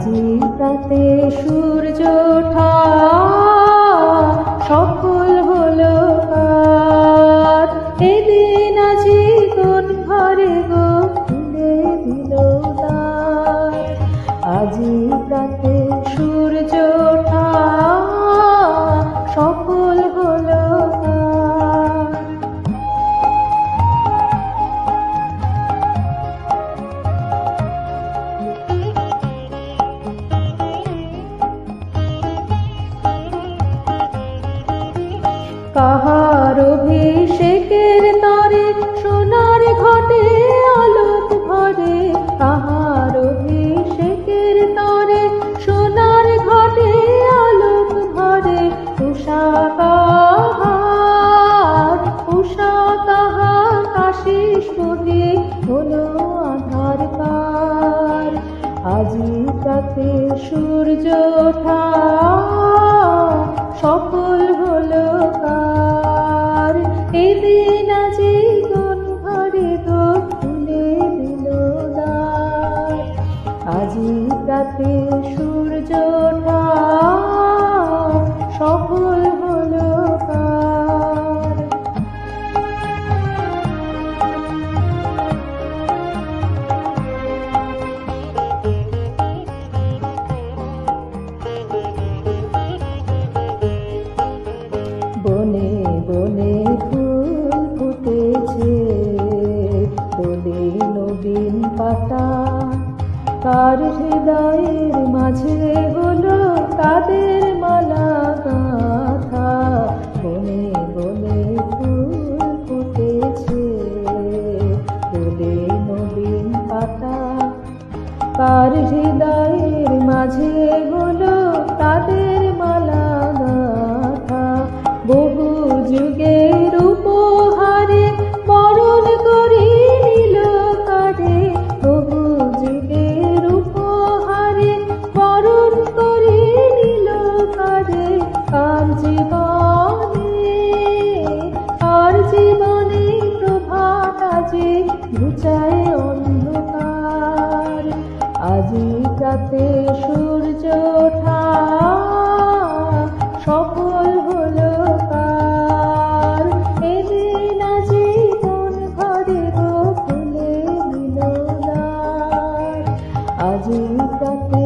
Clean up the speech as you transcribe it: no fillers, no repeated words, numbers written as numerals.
আজি প্রাতে সূর্য ওঠা সফল হলো কার। এদিন আজি কোন ঘরে গো খুলে দিল দ্বার। আজি প্রাতে সূর্য ওঠা সফল হলো কার। কাহার অভিষেকের তরে সোনার ঘটে আলোক ভরে। কাহার অভিষেকের তরে সোনার ঘটে আলোক ভরে। উষা কাহার আশিস বহে হলো আধার পার। আজি প্রাতে সূর্য ওঠা সফল হলো কার। এদিন আজি কোন ঘরে গো খুলে দিল দ্বার। আজি প্রাতে সূর্য ওঠা সফল হলো কার। বনে বনে ফুল ফুটেছে দোলে নবীন পাতা। কার হৃদয়ের মাঝে হলো তাদের মালা গাঁথা। বনে বনে ফুল ফুটেছে দোলে নবীন পাতা। কার হৃদয়ের মাঝে হলো তাদের মালা গাঁথা। বহু যুগের উপহারে বরণ করে নিল কারে। বহু যুগের উপহারে বরণ করে নিল কারে। আর জীবনে প্রভাত আজি ঘুচায় অন্ধকার। আজি প্রাতে সূর্য ওঠা সফল হলো কার। এদিন আজি কোন ঘরে গো খুলে দিল দ্বার। আজি প্রাতে